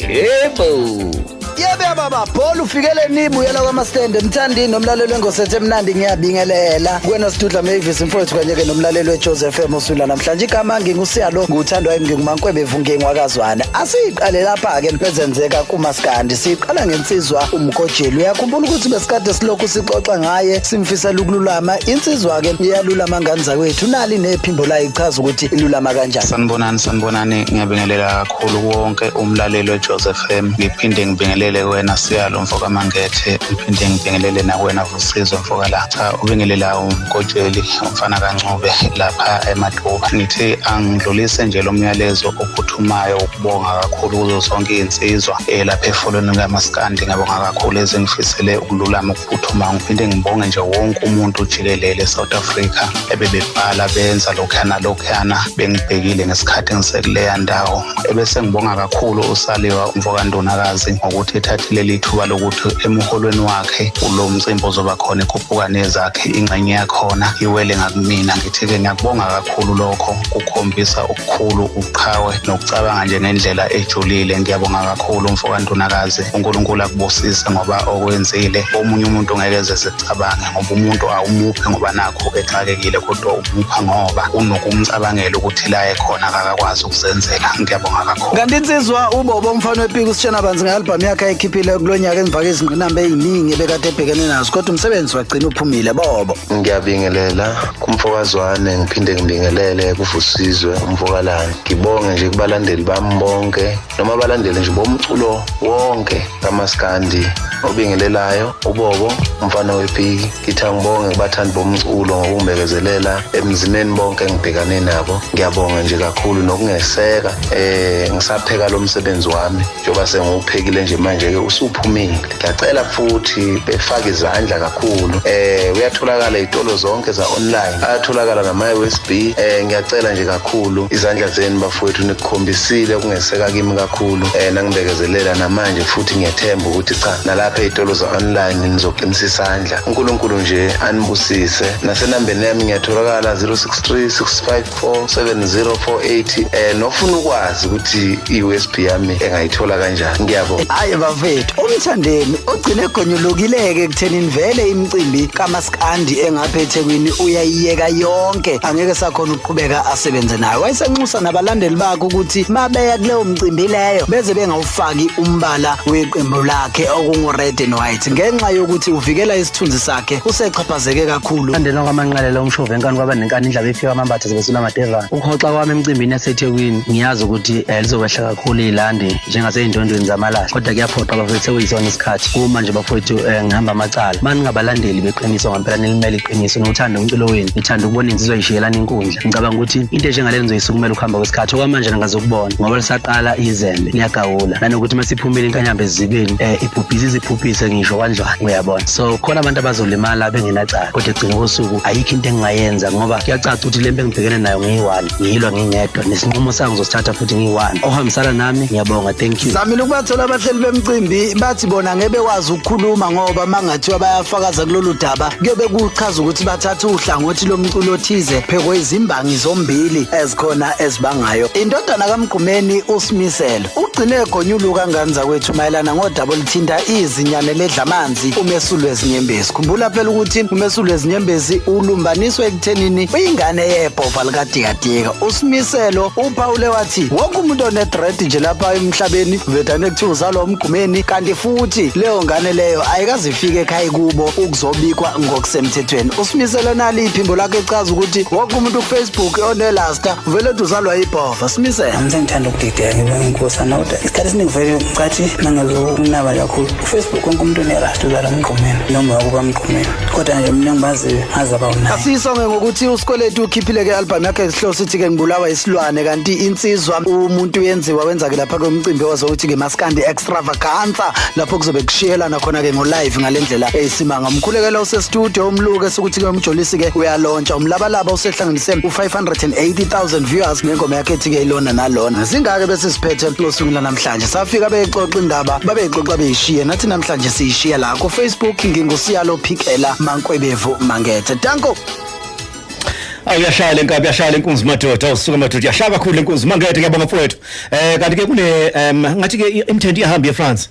Yebo. Yebe baba Paul ufikele nibuyela kwaMastende Mthandi nomlaleli wengosethe emnandi ngiyabingelela kuwena Sidudla Mavis mfowethu kanye ke nomlaleli weJoseph FM usula namhlanje igama ngingusiyalo nguthandwa yimi nginguMankwebe ngingwakazwana asiqale lapha ke bezenzeka kuMaskandi siqala ngensizwa uMkojeli uyakhumbula ukuthi besikade silokhu sixoxa ngaye simfisela ukululama insizwa ke iyalulama nganza kwethu nali nephimbo la ichaza ukuthi ilulama kanjani sanibonani ngiyabingelela kakhulu wonke umlaleli weJoseph FM ngiphinde ngibingelele wena Siyalo mfoka Mangethe ngiphinde ngibingelele nakwena Vusizo mfoka la cha ubingelela uMkojeli umfana kaNcube lapha eMatoba ngithi angidlulise nje lo myalezo ophuthumayo ukubonga kakhulu kuzo zonke insizwa lapha efolweni kaMaskandi ngiyabonga kakhulu ezingifisele ukululama ukuphuthuma ngiphinde ngibonge nje wonke umuntu jikelele eSouth Africa ebebebhala benza lokhana bengibhekile ngesikhathi ngisekuleya ndawo ebese ngibonga kakhulu uSaliwa mfoka Ndunakazi ngokuthi ethathile lithuba lokuthi emuholweni wakhe ulo mcimbi ozoba khona ekhuphukane zakhe ingxenye yakhona iwele ngakumina ngithi ke ngiyakubonga kakhulu lokho ukukhombisa ukukhulu uqhawe nokucabanga nje ngendlela ejulile ngiyabonga kakhulu mfoka Ndunakazi uNkulunkulu akubusise ngoba okwenzile omunye umuntu ngeke secabange ngoba umuntu awumuphe ngoba nakho exakekile kodwa umupha ngoba unokumcabangela ukuthi la ekhona akakwazi ukuzenzela ngiyabonga kakhulu kanti insizwa uBobo umfana wePiku sitshena banzi ngealbum yakhe ayikhiphile kulonyaka emvaka izingqinamba eziningi ebekade ebhekene nazo kodwa umsebenzi wagcina uphumile Bobo ngiyabingelela kumfokazwane ngiphinde ngibingelele kuVusizwe umfokalana ngibonge nje kubalandeli bami bonke noma abalandeli nje bomculo wonke kaMaskandi obingelelayo uBobo umfana wePiki ngithi ngibonge kubathandi bomculo ngokumbekezelela emzimeni bonke engibhekane nabo ngiyabonga nje kakhulu nokungeseka ngisapheka lo msebenzi wami njoba sengiwuphekile nje manje ke usuphumile ngiyacela futhi befake izandla kakhulu uyatholakala izitolo zonke za online ayatholakala nama USB ngiyacela nje kakhulu izandla zenu bafowethu nikukhombisile ukungeseka kimi kakhulu nangibekezelela namanje futhi ngiyethemba ukuthi cha nalapha izitolo za online nizoqinisa isandla uNkulunkulu nje anibusise nasenambeni yami ngiyatholakala 0636547048 nofuna ukwazi ukuthi iUSB yami engayithola kanjani ngiyabonga hayi bafethu umthandeni ugcine egonyolokileke ekutheni vele imicimbi kaMaskandi engapha eThekwini uyayiyeka yonke angeke sakhona ukuqhubeka asebenze nayo wayesenxusa nabalandeli bakhe ukuthi mabeya kuleyo mcimbi leyo beze bengawufaki umbala weqembu lakhe okungu-red and white ngenxa yokuthi uvikela isithunzi sakhe usechaphazeke kakhulu andena kwamanqalela umshove enkani kwaba nenkani indaba efika amambatha zebesula amadevana ukuhoxa kwami emcimbini yaseThekwini ngiyazi ukuthi lizokwehla kakhulu ilandi njengaseyindondweni zamalahle kodwa kuyaphoqa bafethu kuyisona isikhathi uma nje bafethu ngihamba amacala manje ngabalandeli beqiniso ngempela nelimele iqiniso nothanda umculo wenu ngithanda ukubona insizwa ishiyelan inkundla ngicabanga ukuthi into enjengale nizoyisukumela ukuhamba kwesikhathi okwamanje ngazokubona ngoba lisaqala izembe liyagawula nanokuthi masiphumile inkanyamba ezibeni iphuphise ngisho kanjani uyabona so khona abantu abazolimala bengenacala kodwa egcina kosuku ayikho into engingayenza ngoba kuyacaca ukuthi lembe engibhekene nayo ngiyi-1 ngiyilwa ngingedwa nesinqumo sami ngizosithatha futhi ngiyi-1 ohambisana nami ngiyabonga thank you zamile ukubathola abahleli bemcimbi bathi bona ngeke bekwazi ukukhuluma ngoba mangathiwa bayafakaza kulolu daba kuyobe kuchaza ukuthi bathatha uhlangothi lomculo othize phekwe izimbangi zombili ezikhona ezibangayo indodana kaMgqumeni uSmiselo ugcine egonyuluka kanganza kwethu mayelana ngodaba olithinta izinyane ledla amanzi umesulwe ezinyembezi khumbula phela ukuthi umesulwe ezinyembezi ulumbaniswe ekuthenini ingane yebhova likadikadika uSmiselo uphawule wathi wonke umuntu onedread nje lapha emhlabeni vedane kuthiwa uzalwa uMgqumeni kanti futhi leyo ngane leyo ayikazifike ekhaya kubo ukuzobikwa ngokusemthethweni uSmiselo nali iphimbo lakhe echaza ukuthi wonke umuntu kuFacebook onelasta vele uzalwa ibhova Smiselo ngithanda ukudideka ngibenginkosana kodwa isikhathi esiningi vele ngathi nangezokunaba kakhulu kuFacebook wonke umuntu onelasta uzalwa uMgqumeni noma ukuba uMgqumeni kodwa nje mina ngibazi azaba unayo asisonge ngokuthi uSikweletu ukhiphile ke album yakhe esihloko sithi ke ngibulawa isilwane kanti insizwa umuntu yenziwa wenza ke lapha kwemcimbi wazokuthi ke Maskandi extravaganza lapho kuzobe kushiyelana khona ke ngo-live ngalendlela eyisimanga mkhulekela usestudio umluke sokuthi ke umjolisi ke uyalontsha umlabalaba usehlanganise u580,000 viewers ngengoma yakhe ethi ke ilona nalona singake bese siphethe usuku namhlanje safika beyixoxa indaba babeyixoxa beyishiya nathi namhlanje siyishiya la ku Facebook ngingusiyalo Phikela Mankwebe Mangethe danko Awuyashaya lenkabi yashaya lenkunzi madoda awusuka madoda yashaya kakhulu lenkunzi mangede ngiyabonga mfowethu kanti ke kune ngathi ke imthendo iyahamba eFrance